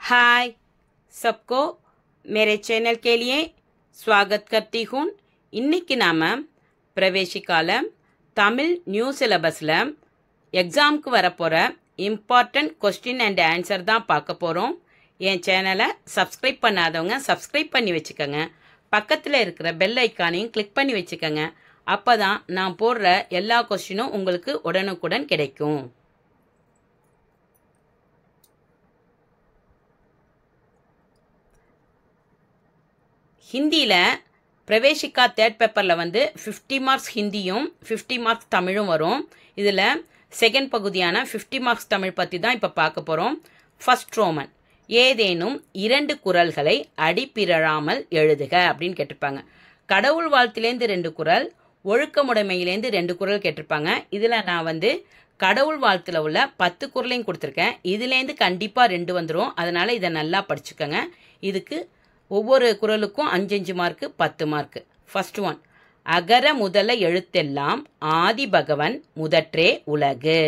हाय सबको मेरे चैनल के लिए स्वागत करती हूँ। இன்னைக்கு நாம பிரவேசிக்கால தமிழ் நியூ சிலபஸ்ல எக்ஸாம்க்கு வரப்போற இம்பார்ட்டன்ட் கொஸ்டின் அண்ட் ஆன்சர் தான் பார்க்க போறோம். என் சேனலை சப்ஸ்கிரைப் பண்ணாதவங்க சப்ஸ்கிரைப் பண்ணி வச்சுக்கோங்க. பக்கத்தில் இருக்கிற பெல் ஐக்கானையும் கிளிக் பண்ணி வச்சுக்கோங்க. அப்பதான் நான் போடுற எல்லா கொஸ்டினும் உங்களுக்கு உடனுக்குடன் கிடைக்கும். ஹிந்தியில் பிரவேசிக்கா தேர்ட் பேப்பரில் 50 மார்க்ஸ் ஹிந்தியும் 50 மார்க்ஸ் தமிழும் வரும். இதில் செகண்ட் பகுதியான 50 மார்க்ஸ் தமிழ் பற்றி தான் இப்போ பார்க்க போகிறோம். ஃபர்ஸ்ட் ரோமன், ஏதேனும் 2 குறள்களை அடிப்பிரழாமல் எழுதுக அப்படின்னு கேட்டிருப்பாங்க. கடவுள் வாழ்த்திலேருந்து 2 குறள், ஒழுக்கமுடைமையிலேருந்து 2 குறள் கேட்டிருப்பாங்க. இதில் நான் கடவுள் வாழ்த்தில் உள்ள 10 குறளையும் கொடுத்துருக்கேன். இதுலேருந்து கண்டிப்பாக 2 வந்துடும். அதனால் இதை நல்லா படிச்சுக்கோங்க. இதுக்கு ஒவ்வொரு குறளுக்கும் 5 மார்க்கு 10 மார்க்கு. ஃபர்ஸ்ட் ஒன், அகர முதல எழுத்தெல்லாம் ஆதி பகவன் முதற்றே உலகு.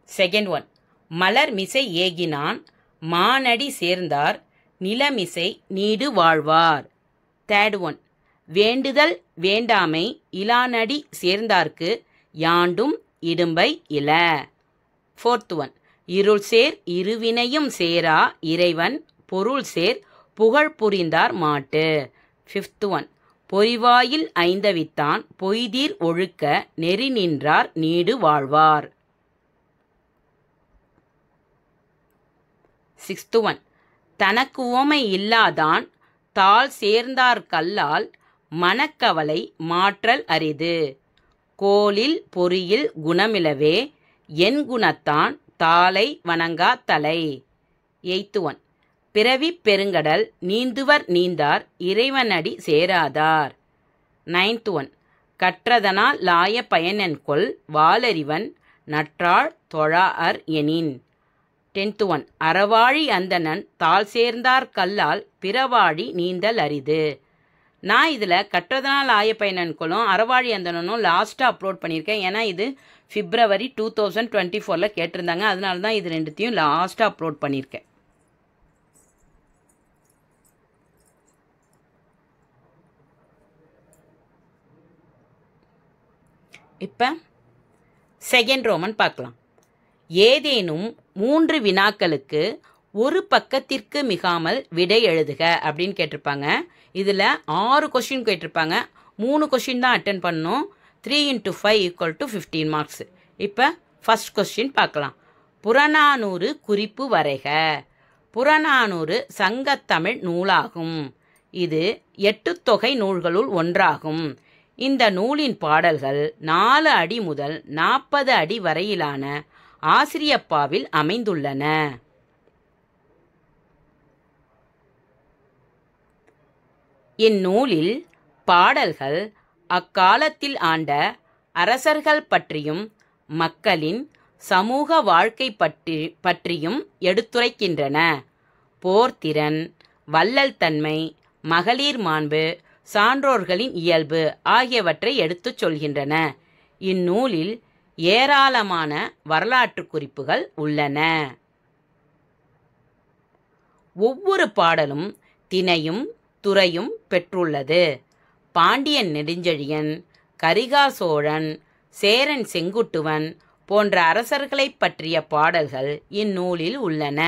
செகண்ட் ஒன், மலர் மிசை ஏகினான் மானடி சேர்ந்தார் நிலமிசை நீடு வாழ்வார். தேர்ட் ஒன், வேண்டுதல் வேண்டாமை இலானடி சேர்ந்தார்க்கு யாண்டும் இடும்பை இல. ஃபோர்த் ஒன், இருள் சேர் இருவினையும் சேரா இறைவன் பொருள் சேர் புகழ் புரிந்தார் மாட்டு. ஃபிஃப்த் ஒன், பொறிவாயில் ஐந்தவித்தான் பொய்தீர் ஒழுக்க நெறி நின்றார் நீடு வாழ்வார். சிக்ஸ்த் ஒன், தனக்கு உவமை இல்லாதான் தாள் சேர்ந்தார் கல்லால் மனக்கவலை மாற்றல் அரிது. கோலில் பொறியில் குணமிலவே என் குணத்தான் தாளை வணங்கா தலை. எய்த் ஒன், பிறவி பெருங்கடல் நீந்துவர் நீந்தார் இறைவனடி சேராதார். நைன்த் ஒன், கற்றதனால் லாய பயனென்கொள் வாலறிவன் நற்றாள் தொழார் எனின். டென்த் ஒன், அறவாழி அந்தணன் தாள் சேர்ந்தார் கல்லால் பிறவாழி நீந்தல் அரிது. நான் இதில் கற்றதனால் ஆய பயனன்களும் அறவாழி அந்தணனும் லாஸ்ட்டாக அப்லோட் பண்ணியிருக்கேன். ஏன்னா இது February 2024 கேட்டிருந்தாங்க. அதனால தான் இது ரெண்டுத்தையும் லாஸ்ட்டாக அப்லோட் பண்ணியிருக்கேன். இப்போ செகண்ட் ரோமன் பார்க்கலாம். ஏதேனும் 3 வினாக்களுக்கு ஒரு பக்கத்திற்கு மிகாமல் விடை எழுதுக அப்படின்னு கேட்டிருப்பாங்க. இதில் 6 கொஸ்டின் கேட்டிருப்பாங்க. 3 கொஸ்டின் தான் அட்டென்ட் பண்ணணும். 3 × 5 = 15 மார்க்ஸ். இப்போ ஃபர்ஸ்ட் கொஸ்டின் பார்க்கலாம். புறநானூறு குறிப்பு வரைக. புறநானூறு சங்கத்தமிழ் நூலாகும். இது 8 தொகை நூல்களுள் ஒன்றாகும். இந்த நூலின் பாடல்கள் 4 அடி முதல் 40 அடி வரையிலான ஆசிரியப்பாவில் அமைந்துள்ளன. இந்நூலில் பாடல்கள் அக்காலத்தில் ஆண்ட அரசர்கள் பற்றியும் மக்களின் சமூக வாழ்க்கை பற்றியும் எடுத்துரைக்கின்றன. போர்த்திறன், வள்ளல் தன்மை, மகளிர் மாண்பு, சான்றோர்களின் இயல்பு ஆகியவற்றை எடுத்துச் சொல்கின்றன. இந்நூலில் ஏராளமான வரலாற்று குறிப்புகள் உள்ளன. ஒவ்வொரு பாடலும் திணையும் துறையும் பெற்றுள்ளது. பாண்டியன் நெடுஞ்செழியன், கரிகால் சோழன், சேரன் செங்குட்டுவன் போன்ற அரசர்களை பற்றிய பாடல்கள் இந்நூலில் உள்ளன.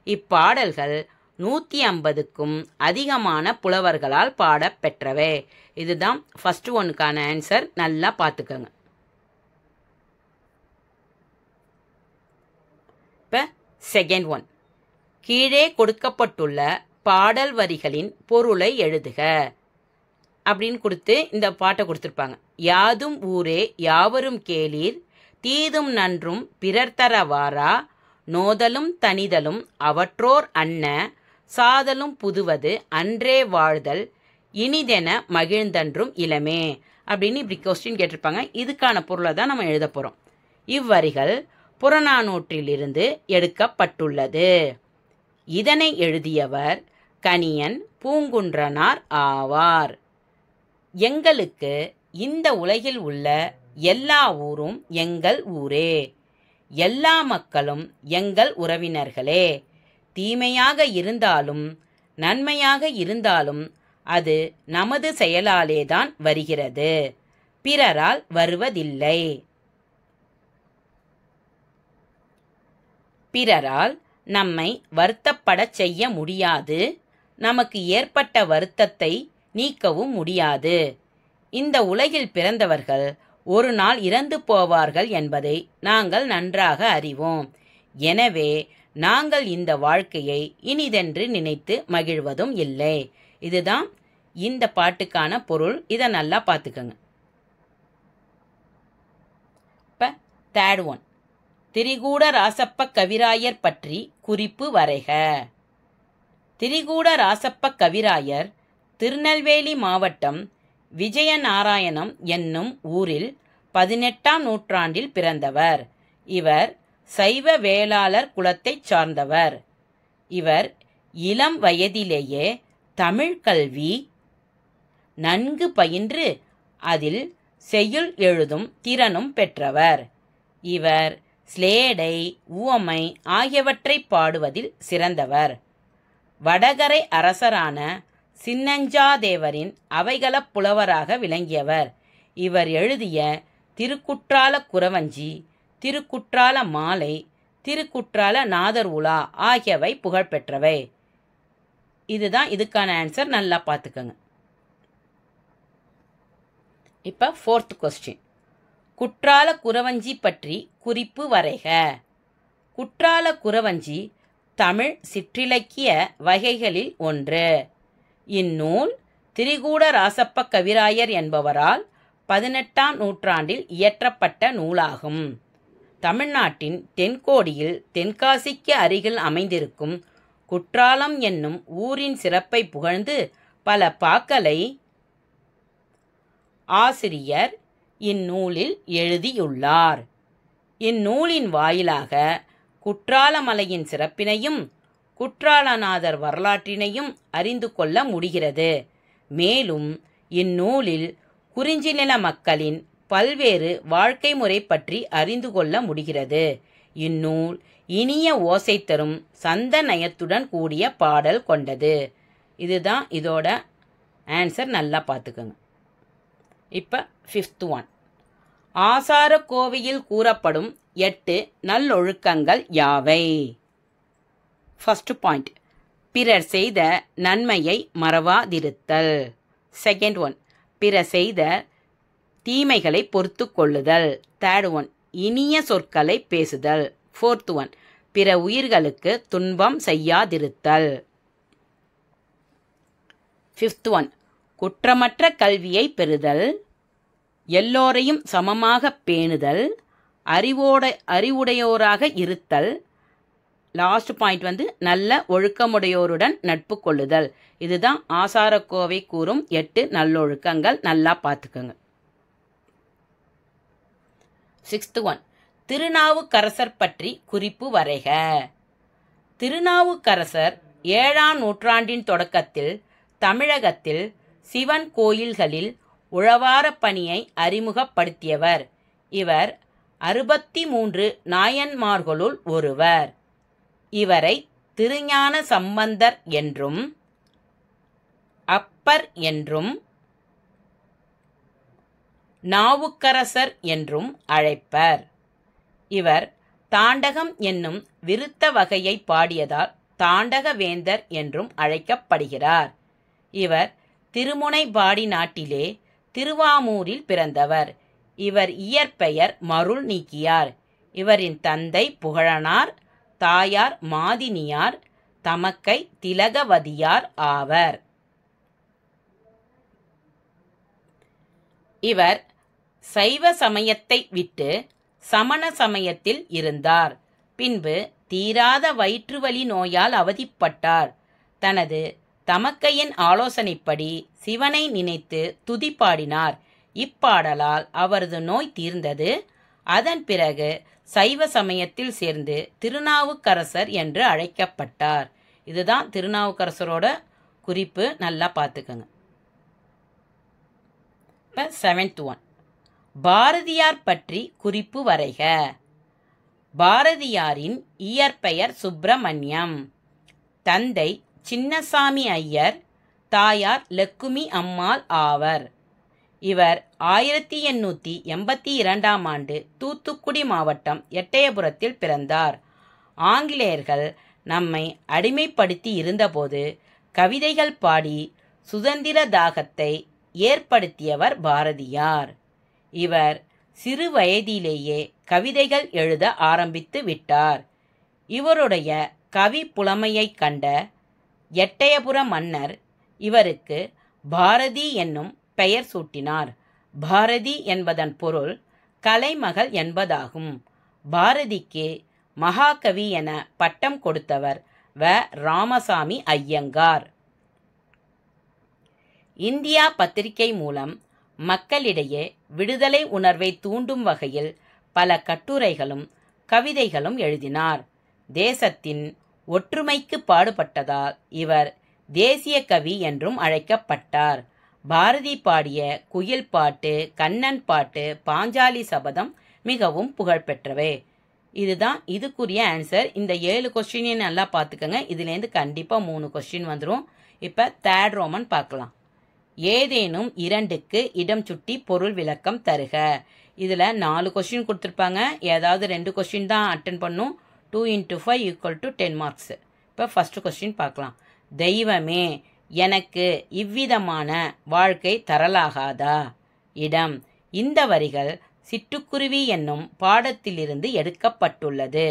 இப்பாடல்கள் 150க்கும் அதிகமான புலவர்களால் பாடப்பெற்றவை. இதுதான் ஃபர்ஸ்ட் ஒன்னுக்கான ஆன்சர். நல்லா பார்த்துக்கோங்க. இப்போ செகண்ட் ஒன், கீழே கொடுக்கப்பட்டுள்ள பாடல் வரிகளின் பொருளை எழுதுக அப்படின்னு கொடுத்து இந்த பாட்டை கொடுத்துருப்பாங்க. யாதும் ஊரே யாவரும் கேளீர் தீதும் நன்றும் பிறர் தர வாரா நோதலும் தனிதலும் அவற்றோர் அன்ன சாதலும் புதுவது அன்றே வாழ்தல் இனிதென மகிழ்ந்தன்றும் இளமே அப்படின்னு இப்படி கொஸ்டின் கேட்டிருப்பாங்க. இதுக்கான பொருளை தான் நம்ம எழுத போகிறோம். இவ்வரிகள் புறநானூற்றிலிருந்து எடுக்கப்பட்டுள்ளது. இதனை எழுதியவர் கணியன் பூங்குன்றனார் ஆவார். எங்களுக்கு இந்த உலகில் உள்ள எல்லா ஊரும் எங்கள் ஊரே. எல்லா மக்களும் எங்கள் உறவினர்களே. தீமையாக இருந்தாலும் நன்மையாக இருந்தாலும் அது நமது செயலாலேதான் வருகிறது, பிறரால் வருவதில்லை. பிறரால் நம்மை வருத்தப்படச் செய்ய முடியாது, நமக்கு ஏற்பட்ட வருத்தத்தை நீக்கவும் முடியாது. இந்த உலகில் பிறந்தவர்கள் ஒரு நாள் இறந்து போவார்கள் என்பதை நாங்கள் நன்றாக அறிவோம். எனவே நாங்கள் இந்த வாழ்க்கையை இனிதென்று நினைத்து மகிழ்வதும் இல்லை. இதுதான் இந்த பாட்டுக்கான பொருள். இதை நல்லா பார்த்துக்கங்க. இப்போ தேர்ட் ஒன், திரிகூட ராசப்ப கவிராயர் பற்றி குறிப்பு வரைக. திரிகூட ராசப்ப கவிராயர் திருநெல்வேலி மாவட்டம் விஜயநாராயணம் என்னும் ஊரில் 18ஆம் நூற்றாண்டில் பிறந்தவர். இவர் சைவ வேளாளர் குலத்தைச் சார்ந்தவர். இவர் இளம் வயதிலேயே தமிழ் கல்வி நன்கு பயின்று அதில் செய்யுள் எழுதும் திறனும் பெற்றவர். இவர் ஸ்லேடை, உவமை ஆகியவற்றை பாடுவதில் சிறந்தவர். வடகரை அரசரான சின்னஞ்சாதேவரின் அவைகளப் புலவராக விளங்கியவர். இவர் எழுதிய திருக்குற்றால குறவஞ்சி, திருக்குற்றால மாலை, திருக்குற்றால நாதர் உலா ஆகியவை புகழ்பெற்றவை. இதுதான் இதுக்கான ஆன்சர். நல்லா பார்த்துக்கோங்க. இப்போ 4th கொஸ்டின், குற்றால குறவஞ்சி பற்றி குறிப்பு வரைக. குற்றால குறவஞ்சி தமிழ் சிற்றிலக்கிய வகைகளில் ஒன்று. இந்நூல் திரிகூட ராசப்ப கவிராயர் என்பவரால் 18ஆம் நூற்றாண்டில் இயற்றப்பட்ட நூலாகும். தமிழ்நாட்டின் தென்கோடியில் தென்காசிக்கு அருகில் அமைந்திருக்கும் குற்றாலம் என்னும் ஊரின் சிறப்பை புகழ்ந்து பல பாக்களை ஆசிரியர் இந்நூலில் எழுதியுள்ளார். இந்நூலின் வாயிலாக குற்றாலமலையின் சிறப்பினையும் குற்றாலநாதர் வரலாற்றினையும் அறிந்து கொள்ள முடிகிறது. மேலும் இந்நூலில் குறிஞ்சி நில மக்களின் பல்வேறு வாழ்க்கை முறை பற்றி அறிந்து கொள்ள முடிகிறது. இந்நூல் இனிய ஓசை தரும் சந்த நயத்துடன் கூடிய பாடல் கொண்டது. இதுதான் இதோட ஆன்சர். நல்லா பார்த்துக்கோங்க. இப்போ 5th ஒன், ஆசார கோவையில் கூறப்படும் 8 நல்லொழுக்கங்கள் யாவை? ஃபர்ஸ்ட் பாயிண்ட், பிறர் செய்த நன்மையை மறவாதிருத்தல். செகண்ட் ஒன், பிறர் செய்த தீமைகளை பொறுத்து கொள்ளுதல். தேர்ட் ஒன், இனிய சொற்களை பேசுதல். 4th ஒன், பிற உயிர்களுக்கு துன்பம் செய்யாதிருத்தல். 5th ஒன், குற்றமற்ற கல்வியை பெறுதல், எல்லோரையும் சமமாக பேணுதல், அறிவுடையோராக இருத்தல். லாஸ்ட் பாயிண்ட் நல்ல ஒழுக்கமுடையோருடன் நட்பு கொள்ளுதல். இதுதான் ஆசாரக்கோவை கூறும் 8 நல்லொழுக்கங்கள். நல்லா பார்த்துக்கோங்க. 6th ஒன், திருநாவுக்கரசர் பற்றி குறிப்பு வரைக. திருநாவுக்கரசர் 7ஆம் நூற்றாண்டின் தொடக்கத்தில் தமிழகத்தில் சிவன் கோயில்களில் உழவார பணியை அறிமுகப்படுத்தியவர். இவர் 63 நாயன்மார்களுள் ஒருவர். இவரை திருஞான சம்பந்தர் என்றும் அப்பர் என்றும் நாவுக்கரசர் என்றும் அழைப்பர். இவர் தாண்டகம் என்னும் விருத்த வகையை பாடியதால் தாண்டக வேந்தர் என்றும் அழைக்கப்படுகிறார். இவர் திருமுனைப்பாடி நாட்டிலே திருவாமூரில் பிறந்தவர். இவர் இயற்பெயர் மருள் நீக்கியார். இவரின் தந்தை புகழனார், தாயார் மாதினியார், தமக்கை திலகவதியார் ஆவர். இவர் சைவ சமயத்தை விட்டு சமண சமயத்தில் இருந்தார். பின்பு தீராத வயிற்றுவலி நோயால் அவதிப்பட்டார். தனது தமக்கையின் ஆலோசனைப்படி சிவனை நினைத்து துதி பாடினார். இப்பாடலால் அவரது நோய் தீர்ந்தது. அதன் பிறகு சைவ சமயத்தில் சேர்ந்து திருநாவுக்கரசர் என்று அழைக்கப்பட்டார். இதுதான் திருநாவுக்கரசரோட குறிப்பு. நல்லா பார்த்துக்கோங்க. இப்போ 7th ஒன், பாரதியார் பற்றி குறிப்பு வரைக. பாரதியாரின் இயற்பெயர் சுப்பிரமணியம். தந்தை சின்னசாமி ஐயர், தாயார் லக்குமி அம்மாள் ஆவர். இவர் 1882ஆம் ஆண்டு தூத்துக்குடி மாவட்டம் எட்டயபுரத்தில் பிறந்தார். ஆங்கிலேயர்கள் நம்மை அடிமைப்படுத்தி இருந்தபோது கவிதைகள் பாடி சுதந்திர தாகத்தை ஏற்படுத்தியவர் பாரதியார். இவர் சிறு வயதிலேயே கவிதைகள் எழுத ஆரம்பித்து விட்டார். இவருடைய கவி புலமையைக் கண்ட எட்டயபுர மன்னர் இவருக்கு பாரதி என்னும் பெயர் சூட்டினார். பாரதி என்பதன் பொருள் கலைமகள் என்பதாகும். பாரதிக்கு மகாகவி என பட்டம் கொடுத்தவர் வ. ராமசாமி ஐயங்கார். இந்தியா பத்திரிகை மூலம் மக்களிடையே விடுதலை உணர்வை தூண்டும் வகையில் பல கட்டுரைகளும் கவிதைகளும் எழுதினார். தேசத்தின் ஒற்றுமைக்கு பாடுபட்டதால் இவர் தேசிய கவி என்றும் அழைக்கப்பட்டார். பாரதி பாடிய குயில் பாட்டு, கண்ணன் பாட்டு, பாஞ்சாலி சபதம் மிகவும் புகழ்பெற்றவை. இதுதான் இதுக்குரிய ஆன்சர். இந்த 7 கொஸ்டினையும் நல்லா பார்த்துக்கோங்க. இதுலேருந்து கண்டிப்பாக 3 கொஸ்டின் வந்துடும். இப்போ தேர்ட் ரோமன் பார்க்கலாம். ஏதேனும் 2க்கு இடம் சுட்டி பொருள் விளக்கம் தருக. இதில் 4 கொஸ்டின் கொடுத்துருப்பாங்க. ஏதாவது 2 கொஸ்டின் தான் அட்டன் பண்ணும். 2 × 5 = 10 மார்க்ஸ். இப்போ ஃபர்ஸ்ட் கொஸ்டின் பார்க்கலாம். தெய்வமே எனக்கு இவ்விதமான வாழ்க்கை தரலாகாதா? இடம். இந்த வரிகள் சிட்டுக்குருவி என்னும் பாடத்திலிருந்து எடுக்கப்பட்டுள்ளது.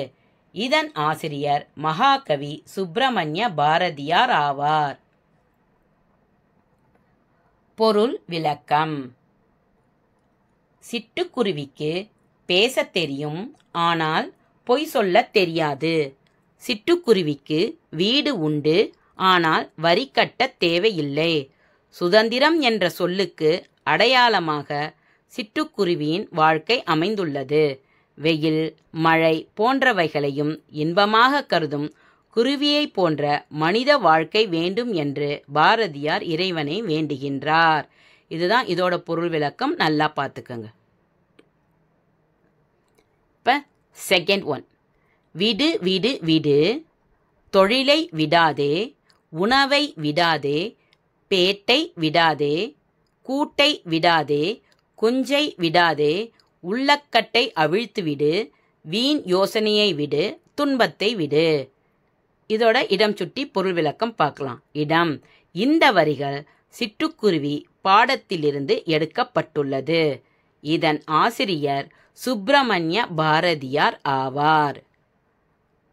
இதன் ஆசிரியர் மகாகவி சுப்பிரமணிய பாரதியார் ஆவார். பொருள் விளக்கம். சிட்டுக்குருவிக்கு பேசத் தெரியும், ஆனால் பொய் சொல்லத் தெரியாது. சிட்டுக்குருவிக்கு வீடு உண்டு, ஆனால் வரி கட்டத் தேவையில்லை. சுதந்திரம் என்ற சொல்லுக்கு அடையாளமாக சிட்டுக்குருவியின் வாழ்க்கை அமைந்துள்ளது. வெயில், மழை போன்றவைகளையும் இன்பமாக கருதும் குருவியை போன்ற மனித வாழ்க்கை வேண்டும் என்று பாரதியார் இறைவனை வேண்டுகின்றார். இதுதான் இதோட பொருள் விளக்கம். நல்லா பார்த்துக்கங்க. இப்போ செகண்ட் ஒன். விடு விடு விடு, தொழிலை விடாதே, உணவை விடாதே, பேட்டை விடாதே, கூட்டை விடாதே, குஞ்சை விடாதே, உள்ளக்கட்டை அவிழ்த்துவிடு, வீண் யோசனையை விடு, துன்பத்தை விடு. இதோட இடம் சுட்டி பொருள் விளக்கம் பார்க்கலாம். இடம். இந்த வரிகள் சிட்டுக்குருவி பாடத்திலிருந்து எடுக்கப்பட்டுள்ளது. இதன் ஆசிரியர் சுப்பிரமணிய பாரதியார் ஆவார்.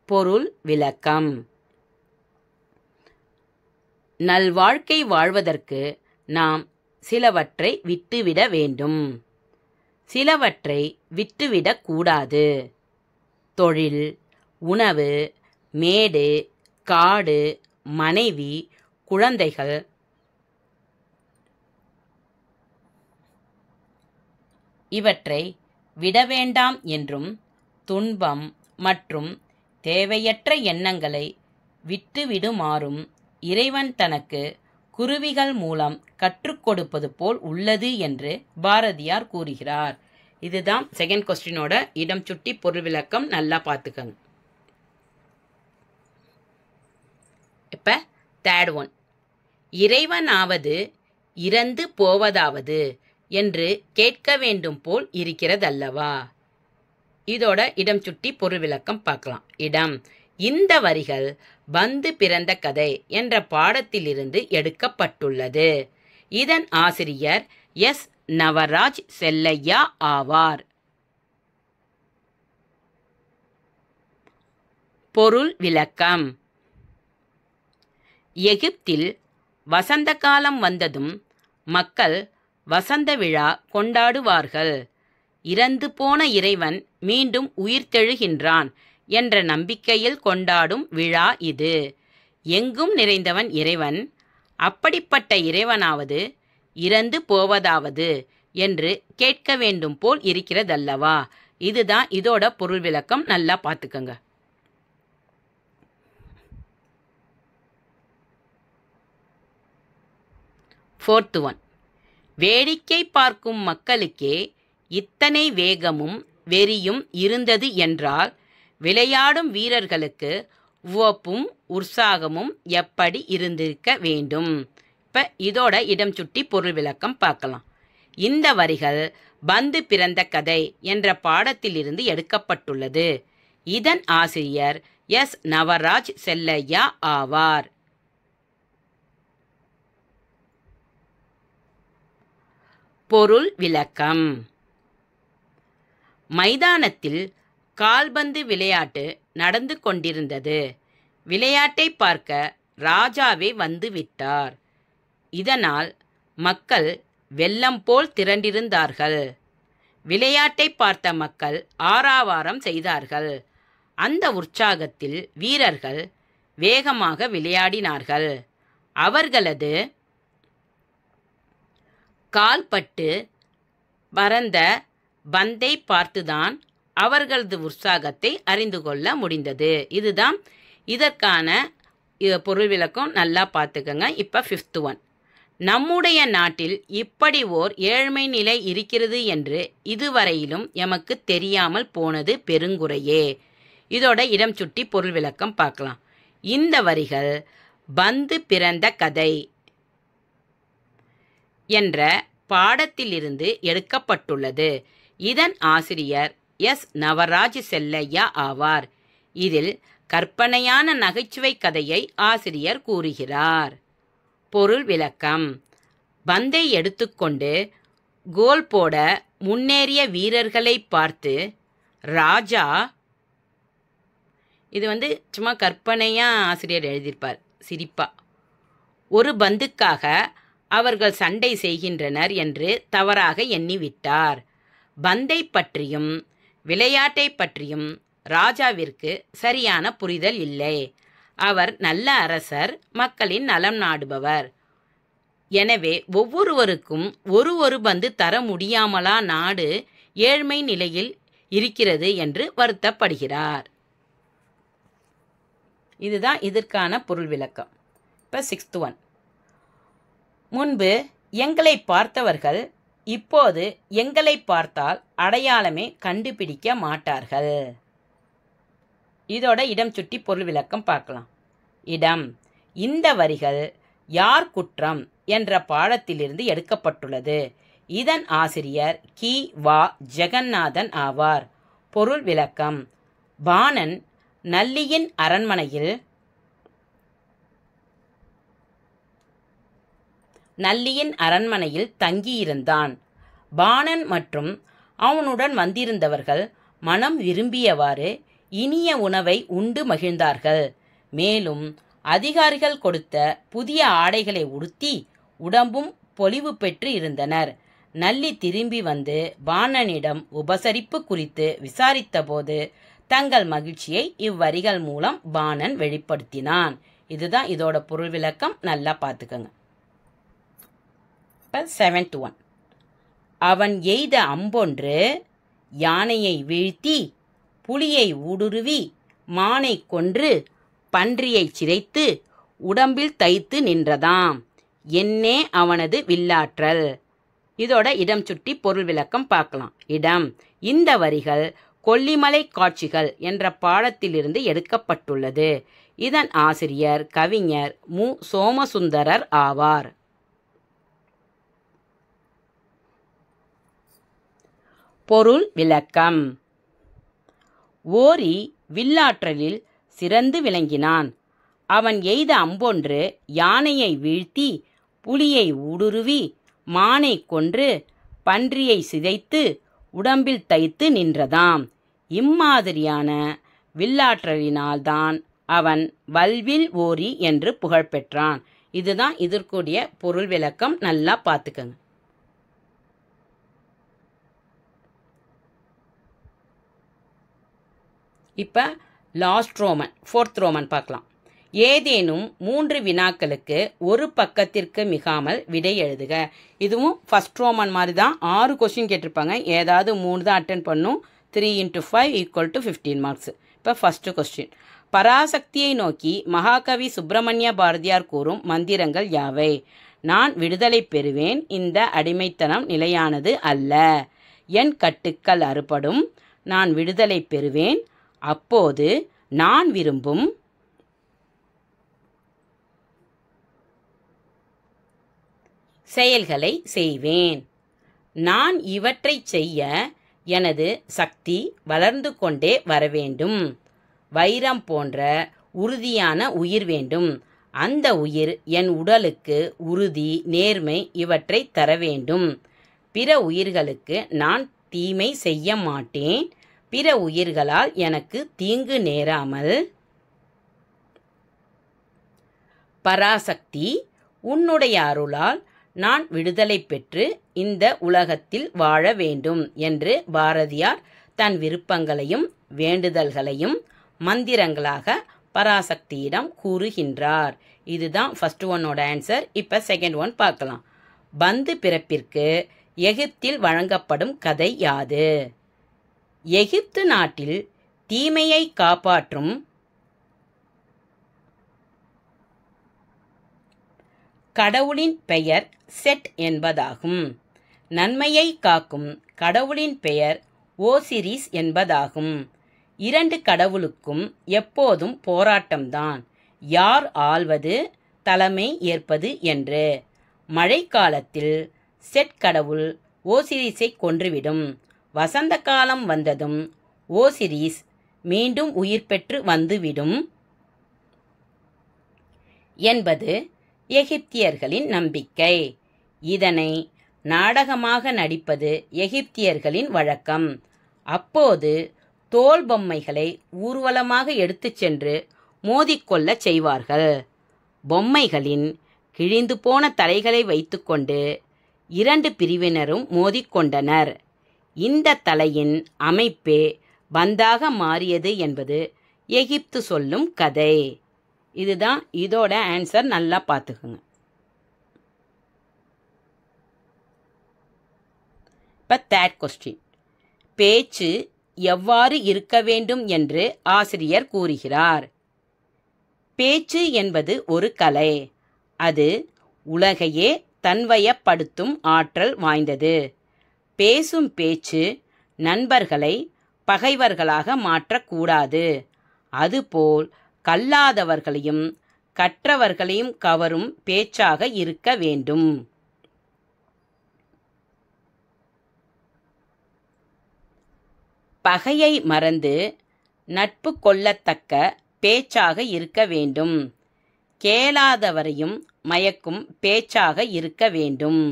பொருள் விளக்கம். நல்வாழ்க்கை வாழ்வதற்கு நாம் சிலவற்றை விட்டுவிட வேண்டும், சிலவற்றை விட்டுவிடக் கூடாது. தொழில், உணவு, மேடு, காடு, மனைவி, குழந்தைகள், இவற்றை விட வேண்டாம் என்றும், துன்பம் மற்றும் தேவையற்ற எண்ணங்களை விட்டுவிடுமாறும் இறைவன் தனக்கு குருவிகள் மூலம் கற்றுக் கொடுப்பது போல் உள்ளது என்று பாரதியார் கூறுகிறார். இதுதான் செகண்ட் கொஸ்டினோட இடம் சுட்டி பொருள் விளக்கம். நல்லா பார்த்துக்கங்க. இப்போ தேர்ட் ஒன். இறைவனாவது இறந்து போவதாவது என்று கேட்க வேண்டும் போல் இருக்கிறதல்லவா? இதோட இடம் சுட்டி பொருள் விளக்கம் பார்க்கலாம். இடம். இந்த வரிகள் வந்து பிறந்த கதை என்ற பாடத்திலிருந்து எடுக்கப்பட்டுள்ளது. இதன் ஆசிரியர் எஸ். நவராஜ் செல்லையா ஆவார். பொருள் விளக்கம். எகிப்தில் வசந்த காலம் வந்ததும் மக்கள் வசந்த விழா கொண்டாடுவார்கள். இறந்து போன இறைவன் மீண்டும் உயிர்த்தெழுகின்றான் என்ற நம்பிக்கையில் கொண்டாடும் விழா இது. எங்கும் நிறைந்தவன் இறைவன். அப்படிப்பட்ட இறைவனாவது இறந்து போவதாவது என்று கேட்க வேண்டும் போல் இருக்கிறதல்லவா? இதுதான் இதோட பொருள் விளக்கம். நல்லா பார்த்துக்கங்க. Fourth one. வேடிக்கை பார்க்கும் மக்களுக்கே இத்தனை வேகமும் வெறியும் இருந்தது என்றால் விளையாடும் வீரர்களுக்கு உவப்பும் உற்சாகமும் எப்படி இருந்திருக்க வேண்டும். இப்போ இதோட இடம் சுட்டி பொருள் விளக்கம் பார்க்கலாம். இந்த வரிகள் பந்து பிறந்த கதை என்ற பாடத்திலிருந்து எடுக்கப்பட்டுள்ளது. இதன் ஆசிரியர் எஸ். நவராஜ் செல்லையா ஆவார். பொருள் விளக்கம். மைதானத்தில் கால்பந்து விளையாட்டு நடந்து கொண்டிருந்தது. விளையாட்டை பார்க்க ராஜாவே வந்து விட்டார். இதனால் மக்கள் வெள்ளம் போல் திரண்டிருந்தார்கள். விளையாட்டை பார்த்த மக்கள் ஆரவாரம் செய்தார்கள். அந்த உற்சாகத்தில் வீரர்கள் வேகமாக விளையாடினார்கள். அவர்களது கால்பட்டு பறந்த பந்தை பார்த்துதான் அவர்களது உற்சாகத்தை அறிந்து கொள்ள முடிந்தது. இதுதான் இதற்கான பொருள் விளக்கம். நல்லா பார்த்துக்கங்க. இப்போ 5th ஒன். நம்முடைய நாட்டில் இப்படி ஓர் ஏழ்மை நிலை இருக்கிறது என்று இதுவரையிலும் எமக்கு தெரியாமல் போனது பெருங்குறையே. இதோட இடம் சுட்டி பொருள் விளக்கம் பார்க்கலாம். இந்த வரிகள் பந்து பிறந்த கதை என்ற பாடத்திலிருந்து எடுக்கப்பட்டுள்ளது. இதன் ஆசிரியர் எஸ். நவராஜ் செல்லையா ஆவார். இதில் கற்பனையான நகைச்சுவை கதையை ஆசிரியர் கூறுகிறார். பொருள் விளக்கம். பந்தை எடுத்துக்கொண்டு கோல் போட முன்னேறிய வீரர்களை பார்த்து ராஜா, இது சும்மா கற்பனையாக ஆசிரியர் எழுதியிருப்பார் சிரிப்பா, ஒரு பந்துக்காக அவர்கள் சண்டை செய்கின்றனர் என்று தவறாக எண்ணிவிட்டார். பந்தை பற்றியும் விளையாட்டை பற்றியும் ராஜாவிற்கு சரியான புரிதல் இல்லை. அவர் நல்ல அரசர், மக்களின் நலம் நாடுபவர். எனவே ஒவ்வொருவருக்கும் ஒரு பந்து தர முடியாமலா நாடு ஏழ்மை நிலையில் இருக்கிறது என்று வருத்தப்படுகிறார். இதுதான் இதற்கான பொருள் விளக்கம். இப்போ 6th ஒன். முன்பு எங்களை பார்த்தவர்கள் இப்போது எங்களை பார்த்தால் அடையாளமே கண்டுபிடிக்க மாட்டார்கள். இதோட இடம் சுட்டி பொருள் விளக்கம் பார்க்கலாம். இடம். இந்த வரிகள் யார் குற்றம் என்ற பாடத்திலிருந்து எடுக்கப்பட்டுள்ளது. இதன் ஆசிரியர் கி. வா. ஜெகநாதன் ஆவார். பொருள் விளக்கம். பாணன் நல்லியின் அரண்மனையில் தங்கியிருந்தான். பாணன் மற்றும் அவனுடன் வந்திருந்தவர்கள் மனம் விரும்பியவாறு இனிய உணவை உண்டு மகிழ்ந்தார்கள். மேலும் அதிகாரிகள் கொடுத்த புதிய ஆடைகளை உடுத்தி உடம்பும் பொலிவு பெற்று இருந்தனர். நல்லி திரும்பி வந்து பாணனிடம் உபசரிப்பு குறித்து விசாரித்தபோது தங்கள் மகிழ்ச்சியை இவ்வரிகள் மூலம் பாணன் வெளிப்படுத்தினான். இதுதான் இதோட பொருள் விளக்கம். நல்லா பார்த்துக்கங்க. 7th one. அவன் எய்த அம்பொன்று யானையை வீழ்த்தி புலியை ஊடுருவி மானை கொன்று பன்றியை சிதைத்து உடம்பில் தைத்து நின்றதாம். என்னே அவனது வில்லாற்றல். இதோட இடம் சுட்டி பொருள் விளக்கம் பார்க்கலாம். இடம். இந்த வரிகள் கொல்லிமலை காட்சிகள் என்ற பாடத்திலிருந்து எடுக்கப்பட்டுள்ளது. இதன் ஆசிரியர் கவிஞர் மு. சோமசுந்தரர் ஆவார். பொருள் விளக்கம். ஓரி வில்லாற்றலில் சிறந்து விளங்கினான். அவன் எய்த அம்பொன்று யானையை வீழ்த்தி புலியை ஊடுருவி மானை கொன்று பன்றியை சிதைத்து உடம்பில் தைத்து நின்றதாம். இம்மாதிரியான வில்லாற்றலினால்தான் அவன் வல்வில் ஓரி என்று புகழ்பெற்றான். இதுதான் இதற்குரிய பொருள் விளக்கம். நல்லா பார்த்துக்கங்க. இப்போ லாஸ்ட் ரோமன் 4th ரோமன் பார்க்கலாம். ஏதேனும் 3 வினாக்களுக்கு ஒரு பக்கத்திற்கு மிகாமல் விடை எழுதுக. இதுவும் ஃபர்ஸ்ட் ரோமன் மாதிரி தான். 6 கொஸ்டின் கேட்டிருப்பாங்க. ஏதாவது 3 தான் அட்டென்ட் பண்ணும். 3 × 5 = 15 மார்க்ஸ். இப்போ ஃபர்ஸ்ட் கொஸ்டின். பராசக்தியை நோக்கி மகாகவி சுப்பிரமணிய பாரதியார் கூறும் மந்திரங்கள் யாவை? நான் விடுதலை பெறுவேன். இந்த அடிமைத்தனம் நிலையானது அல்ல. என் கட்டுக்கள் அறுபடும். நான் விடுதலை பெறுவேன். அப்போது நான் விரும்பும் செயல்களை செய்வேன். நான் இவற்றை செய்ய எனது சக்தி வளர்ந்து கொண்டே வரவேண்டும். வைரம் போன்ற உறுதியான உயிர் வேண்டும். அந்த உயிர் என் உடலுக்கு உறுதி, நேர்மை இவற்றை தர வேண்டும். பிற உயிர்களுக்கு நான் தீமை செய்ய மாட்டேன். பிற உயிர்களால் எனக்கு தீங்கு நேராமல் பராசக்தி உன்னுடைய அருளால் நான் விடுதலை பெற்று இந்த உலகத்தில் வாழ வேண்டும் என்று பாரதியார் தன் விருப்பங்களையும் வேண்டுதல்களையும் மந்திரங்களாக பராசக்தியிடம் கூறுகின்றார். இதுதான் ஃபர்ஸ்ட் ஒன்னோட ஆன்சர். இப்போ செகண்ட் ஒன் பார்க்கலாம். பந்து பிறப்பிற்கு எகிப்தில் வழங்கப்படும் கதை யாது? எகிப்து நாட்டில் தீமையை காப்பாற்றும் கடவுளின் பெயர் செட் என்பதாகும். நன்மையை காக்கும் கடவுளின் பெயர் ஓசிரிஸ் என்பதாகும். இரண்டு கடவுளுக்கும் எப்போதும் போராட்டம்தான், யார் ஆள்வது, தலைமை ஏற்பது என்று. மழைக்காலத்தில் செட் கடவுள் ஓசிரிஸை கொன்றுவிடும். வசந்த காலம் வந்ததும் ஓசிரிஸ் மீண்டும் உயிர் பெற்று வந்துவிடும் என்பது எகிப்தியர்களின் நம்பிக்கை. இதனை நாடகமாக நடிப்பது எகிப்தியர்களின் வழக்கம். அப்போது தோல் பொம்மைகளை ஊர்வலமாக எடுத்துச் சென்று மோதிக்கொள்ளச் செய்வார்கள். பொம்மைகளின் கிழிந்து போன தலைகளை வைத்துக்கொண்டு இரண்டு பிரிவினரும் மோதிக்கொண்டனர். இந்த தலையின் அமைப்பே பந்தாக மாறியது என்பது எகிப்து சொல்லும் கதை. இதுதான் இதோட ஆன்சர். நல்லா பார்த்துக்குங்க. இப்போ தேர்ட் கொஸ்டின். பேச்சு எவ்வாறு இருக்க வேண்டும் என்று ஆசிரியர் கூறுகிறார்? பேச்சு என்பது ஒரு கலை. அது உலகையே தன்வயப்படுத்தும் ஆற்றல் வாய்ந்தது. பேசும் பேச்சு நண்பர்களை பகைவர்களாக மாற்றக்கூடாது. அதுபோல் கல்லாதவர்களையும் கற்றவர்களையும் கவரும் பேச்சாக இருக்க வேண்டும். பகையை மறந்து நட்பு கொள்ளத்தக்க பேச்சாக இருக்க வேண்டும். கேளாதவரையும் மயக்கும் பேச்சாக இருக்க வேண்டும்.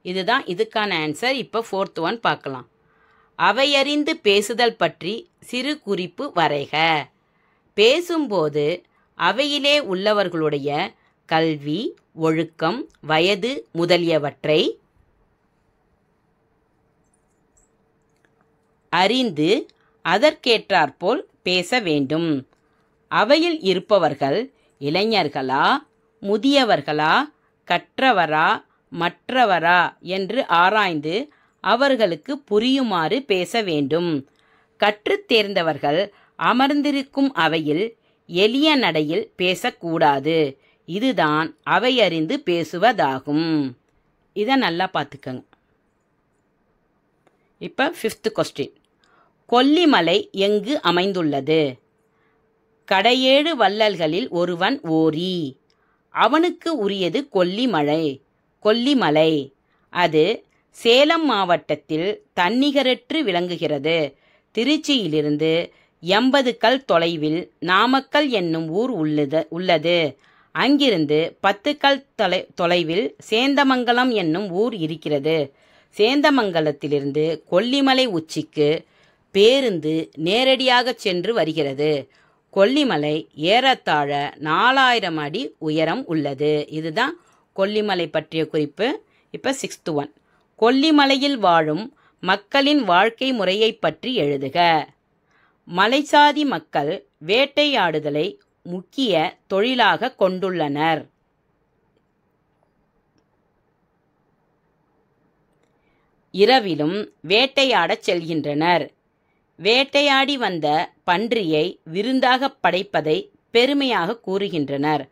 இதுதான் இதுக்கான ஆன்சர். இப்போ ஃபோர்த் ஒன் பார்க்கலாம். அவையறிந்து பேசுதல் பற்றி சிறு குறிப்பு வரைக. பேசும்போது அவையிலே உள்ளவர்களுடைய கல்வி, ஒழுக்கம், வயது முதலியவற்றை அறிந்து அதற்கேற்றாற்போல் பேச வேண்டும். அவையில் இருப்பவர்கள் இளைஞர்களா, முதியவர்களா, கற்றவரா, மற்றவரா என்று ஆராய்ந்து அவர்களுக்கு புரியுமாறு பேச வேண்டும். கற்றுத் தேர்ந்தவர்கள் அமர்ந்திருக்கும் அவையில் எளிய நடையில் பேசக்கூடாது. இதுதான் அவையறிந்து பேசுவதாகும். இதை நல்லா பார்த்துக்கங்க. இப்போ ஃபிஃப்த் கொஸ்டின். கொல்லிமலை எங்கு அமைந்துள்ளது? கடையேழு வள்ளல்களில் ஒருவன் ஓரி. அவனுக்கு உரியது கொல்லிமலை. அது சேலம் மாவட்டத்தில் தன்னிகரற்று விளங்குகிறது. திருச்சியிலிருந்து 80 கல் தொலைவில் நாமக்கல் என்னும் ஊர் உள்ளது. அங்கிருந்து 10 கல் தொலைவில் சேந்தமங்கலம் என்னும் ஊர் இருக்கிறது. சேந்தமங்கலத்திலிருந்து கொல்லிமலை உச்சிக்கு பேருந்து நேரடியாக சென்று வருகிறது. கொல்லிமலை ஏறத்தாழ 4000 அடி உயரம் உள்ளது. இதுதான் கொல்லிமலை பற்றிய குறிப்பு. இப்போ 6th ஒன். கொல்லிமலையில் வாழும் மக்களின் வாழ்க்கை முறையை பற்றி எழுதுக. மலைசாதி மக்கள் வேட்டையாடுதலை முக்கிய தொழிலாக கொண்டுள்ளனர். இரவிலும் வேட்டையாடச் செல்கின்றனர். வேட்டையாடி வந்த பன்றியை விருந்தாக படைப்பதை பெருமையாக கூறுகின்றனர்.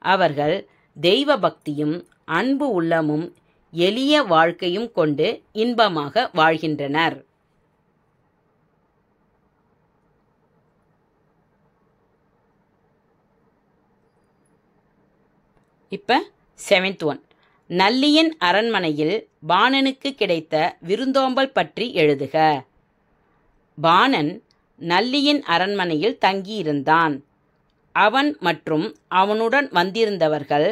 அவர்கள் தெய்வ பக்தியும் அன்பு உள்ளமும் எளிய வாழ்க்கையும் கொண்டு இன்பமாக வாழ்கின்றனர். இப்போ 7th ஒன். நல்லியின் அரண்மனையில் பாணனுக்கு கிடைத்த விருந்தோம்பல் பற்றி எழுதுக. பாணன் நல்லியின் அரண்மனையில் தங்கியிருந்தான். அவன் மற்றும் அவனுடன் வந்திருந்தவர்கள்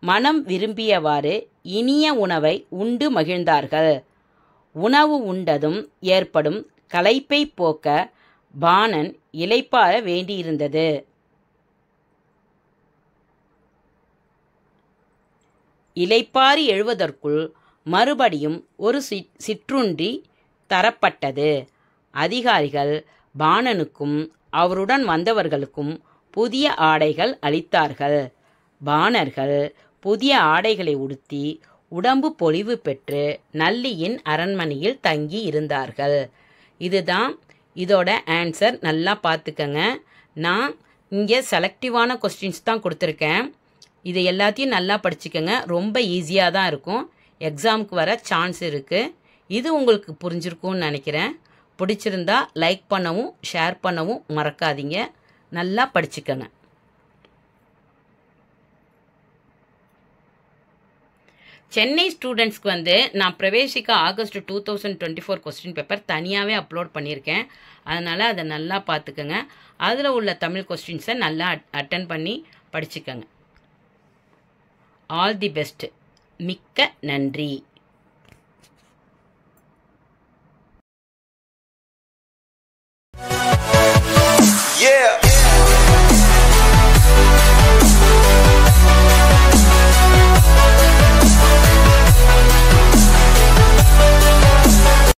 மனம் விரும்பியவாறு இனிய உணவை உண்டு மகிழ்ந்தார்கள். உணவு உண்டதும் ஏற்படும் களைப்பை போக்க பாணன் இளைப்பாற வேண்டியிருந்தது. இளைப்பாறி எழுவதற்குள் மறுபடியும் ஒரு சிற்றுண்டி தரப்பட்டது. அதிகாரிகள் பாணனுக்கும் அவருடன் வந்தவர்களுக்கும் புதிய ஆடைகள் அளித்தார்கள். பாணர்கள் புதிய ஆடைகளை உடுத்தி உடம்பு பொலிவு பெற்று நல்லியின் அரண்மனையில் தங்கி இருந்தார்கள். இதுதான் இதோட ஆன்சர். நல்லா பார்த்துக்கங்க. நான் இங்கே செலக்டிவான கொஸ்டின்ஸ் தான் கொடுத்துருக்கேன். இது எல்லாத்தையும் நல்லா படிச்சுக்கோங்க. ரொம்ப ஈஸியாக தான் இருக்கும். எக்ஸாமுக்கு வர சான்ஸ் இருக்குது. இது உங்களுக்கு புரிஞ்சிருக்கும்னு நினைக்கிறேன். பிடிச்சிருந்தா லைக் பண்ணவும் ஷேர் பண்ணவும் மறக்காதீங்க. நல்லா படிச்சுக்கங்க. சென்னை ஸ்டூடெண்ட்ஸ்க்கு நான் பிரவேசிக்க ஆகஸ்ட் 2024 கொஸ்டின் பேப்பர் தனியாகவே அப்லோட் பண்ணியிருக்கேன். அதனால் அதை நல்லா பார்த்துக்கங்க. அதில் உள்ள தமிழ் கொஸ்டின்ஸை நல்லா அட்டன் பண்ணி படிச்சுக்கங்க. All the best. மிக்க நன்றி.